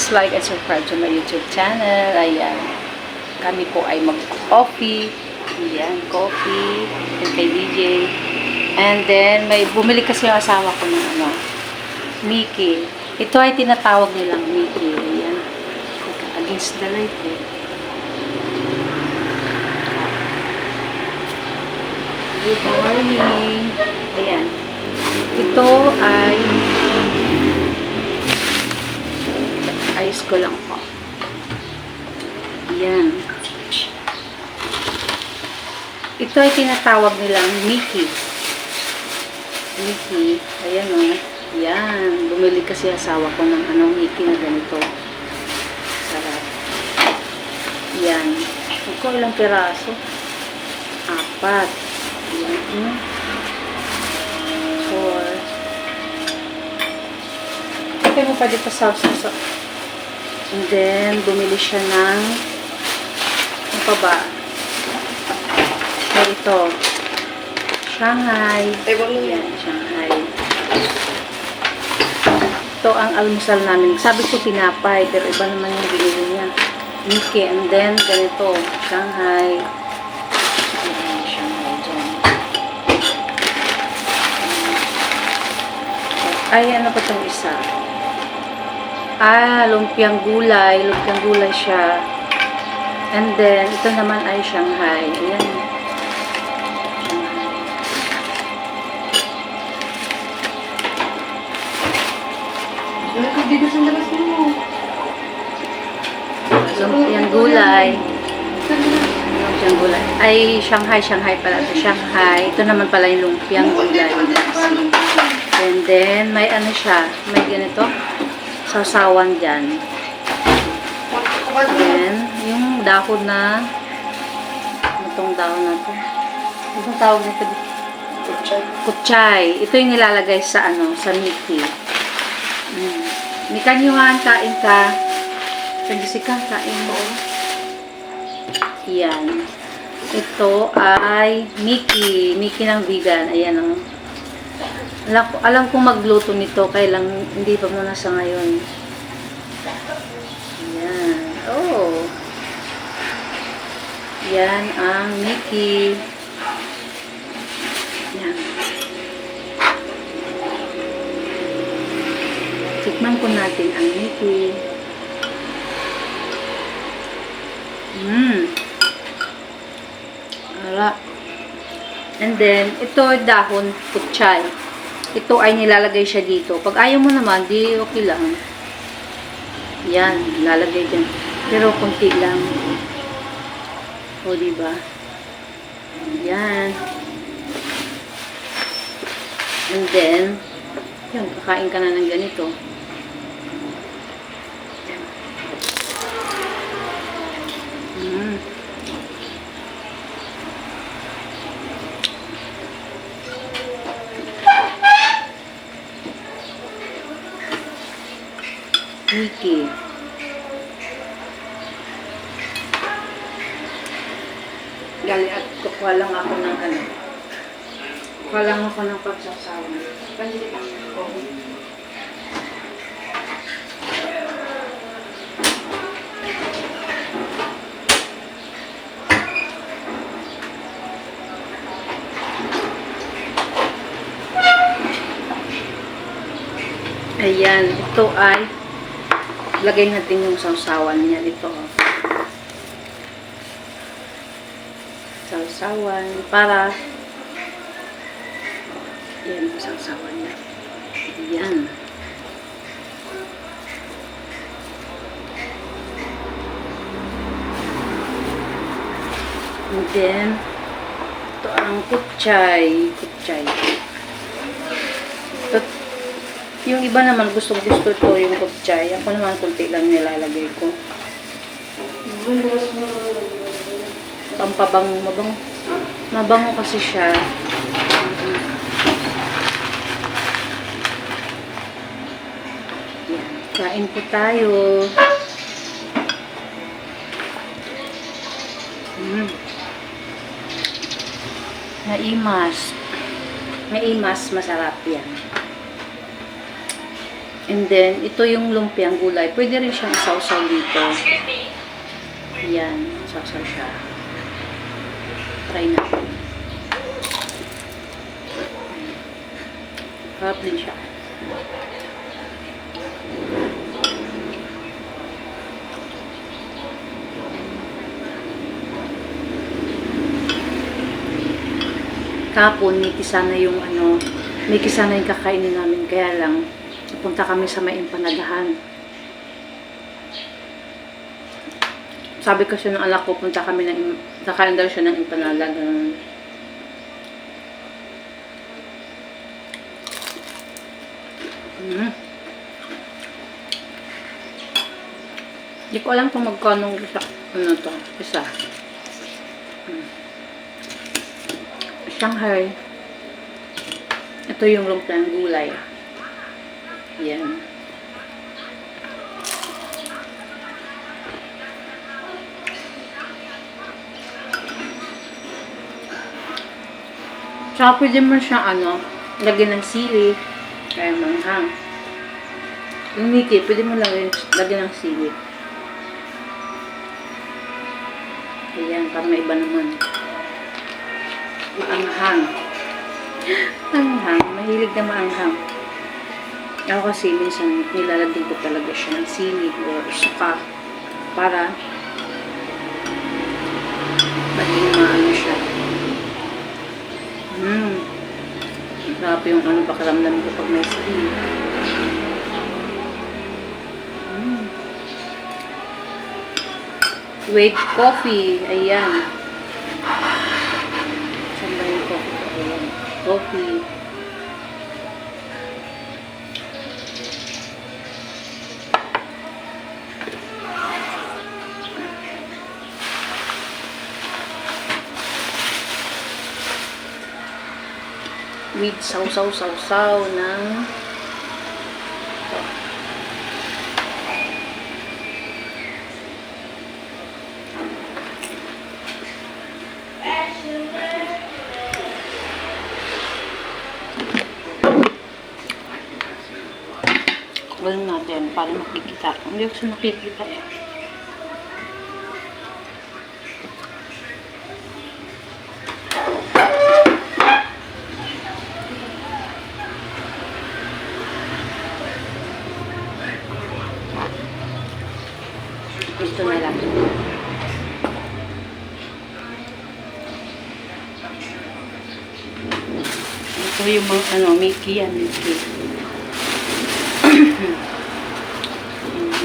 Please like and subscribe to my YouTube channel. Ayan. Kami po ay mag-coffee. Ayan, coffee. And kay DJ. And then, may bumili kasi yung asawa ko ng Mickey. Ito ay tinatawag nilang Mickey. Ayan. Against the light eh. Good morning. Ayan. Ito ay ayos ko lang po. Ayan. Ito ay tinatawag nilang Mickey. Mickey. Ayan o. Ayan. Bumili kasi asawa ko ng Mickey na ganito. Sarap. Ayan. Ito ilang piraso? 4. Ayan. 4. Okay mo pa dito sa and then, bumili siya ng ano pa ba? Ito. Shanghai. Ayan, Shanghai. Ito ang almusal namin. Sabi ko pinapay, pero iba naman yung binili niya. Mickey, and then, ganito. Shanghai. Ayan, Shanghai dyan. Ay, ano pa itong isa? Lumpiang gulay. Lumpiang gulay siya. And then, ito naman ay Shanghai. Ayan. Dito sa labas mo. Lumpiang gulay. Lumpiang gulay. Ay, Shanghai pala ito. Shanghai. Ito naman pala yung lumpiang gulay. And then, may ano siya. May ganito. Sausawan dyan. Then, yung dahon na itong dahon na ito. Itong tawag nito. Kutsay. Ito yung nilalagay sa sa Mickey. Mikan yuhan, kain ka. Pagdisikan, kain mo. Yan. Ito ay Mickey. Mickey ng vegan. Ayan o. Alam kong magluto nito, kaya lang hindi pa muna sa ngayon. Ayan. Oh. Yan ang Mickey. Yan. Tikman ko natin ang Mickey. Ala. And then, ito dahon kutsay. Ito ay nilalagay siya dito. Pag ayaw mo naman, di okay lang. Yan, lalagay dyan. Pero konti lang. O, diba? Yan. And then, yun, kakain ka na ng ganito. Mickey. Gali at kukuha lang ako ng kukuha lang ako ng pagsasawa. Pwede lang ako. Ayan, ito ay lagay natin yung sausawan niya dito. Sausawan para yan yung sausawan niya. Ayan. And then ito ang kutsay. Yung iba naman gustong gusto ito yung kutsay. Ako naman kunti lang nilalagay ko. Pampabango, mabango kasi siya. Yan. Kain po tayo. Naimas. Masarap yan. And then, ito yung lumpiang gulay. Pwede rin siyang sausaw dito. Ayan, sausaw siya. Try natin. Harap din siya. Kapon, may kisana yung may kisana yung kakainin namin. Kaya lang, napunta kami sa may empanadahan. Sabi kasi ng anak ko, punta kami kakain daw siya ng empanada. Ganun. Hindi ko alam kung magkano to, isa. Shanghai. Ito yung lumpiang gulay. Yan. Tsaka pwede mo siyang lagyan ng sili. Kaya manghang. Yung Mickey, pwede mo lagyan ng sili. Ayan, para may iba naman. Maanghang. Maanghang. Mahilig na maanghang. Ako kasi minsan nilalagyan ko talaga siya ng sili o suka para maging maano siya. Sarap yung pakaramdam ko pag may sili. Wait, coffee. Ayan. Saan ba yung coffee? Ayan. Coffee. With sausaw ng gawin natin para makikita. Hindi ko siya nakikita eh. Gusto na lang. Ito yung mga Mickey yan, Mickey.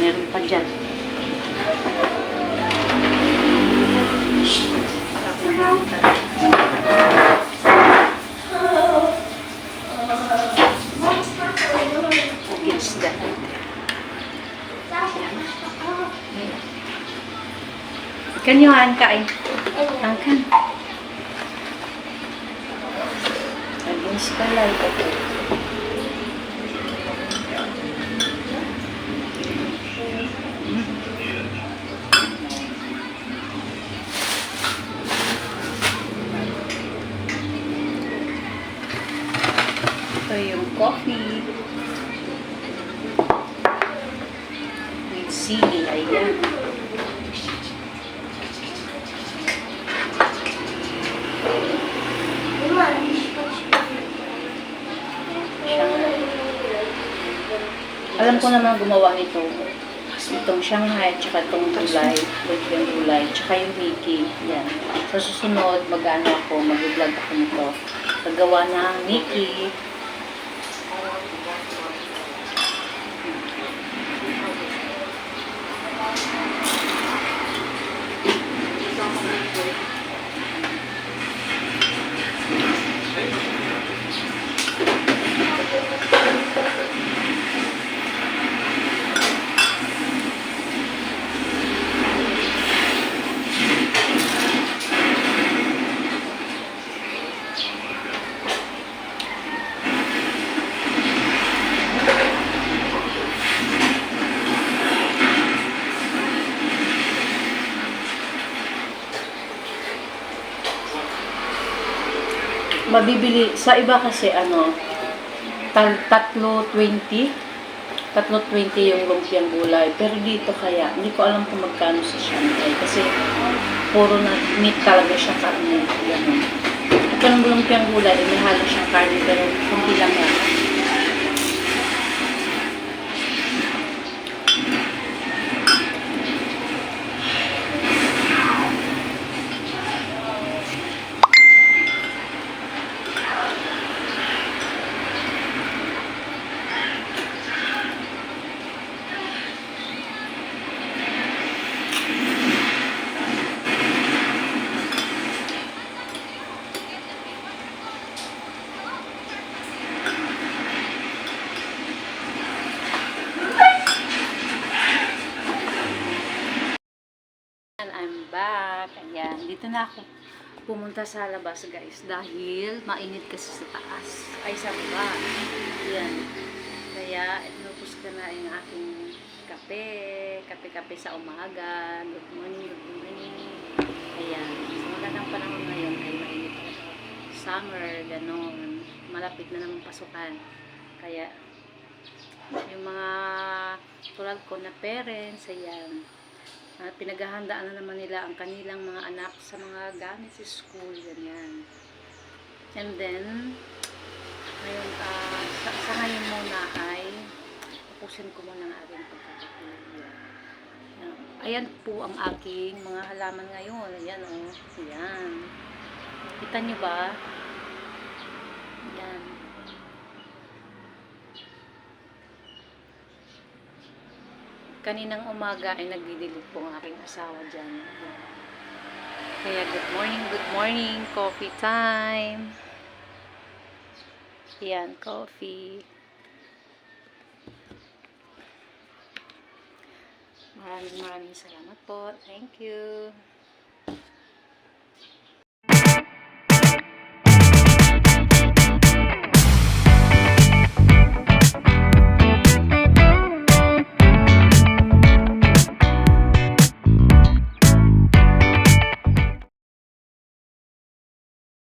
Meron pa dyan. Against that. Kan you angkain? Angkan. Against the light. Ito yung coffee with sili. Ayan. Alam ko naman gumawa nito. Itong Shanghai, tsaka itong gulay, yung gulay, tsaka yung Mickey. Yan. Sa susunod, mag-vlog ako nito. Paggawa ng Mickey. Mabibili sa iba kasi tatlo 20 3.20 yung lumpiang gulay. Pero dito kaya, hindi ko alam kung magkano sa Shanghai. Kasi puro na meat talaga siya, karne. Ganun. Ito ng lumpiang gulay, may halo siyang karne, pero hindi lang yan. I'm back. Ayan, dito na ako pumunta sa labas guys dahil mainit kasi sa taas. Ay, sa baba. Ayan. Kaya, inupos ko na yung aking kape. Kape-kape sa umaga. Good morning, good morning. Ayan. Sa magandang panahon ngayon ay mainit ako. Summer, ganon. Malapit na naman pasukan. Kaya, yung mga tulad ko na parents, ayan. Pinaghahandaan na naman nila ang kanilang mga anak sa mga gamit sa school, ganyan. And then, ngayon, sa ngayon muna ay tapusin ko muna ang aking pagkakapilya. Ayan po ang aking mga halaman ngayon. Ayan o. Ayan. Kita nyo ba? Ayan. Kaninang umaga ay nagdidilig po ang aking asawa dyan. Kaya good morning, coffee time. Yan, coffee. Maraming salamat po. Thank you.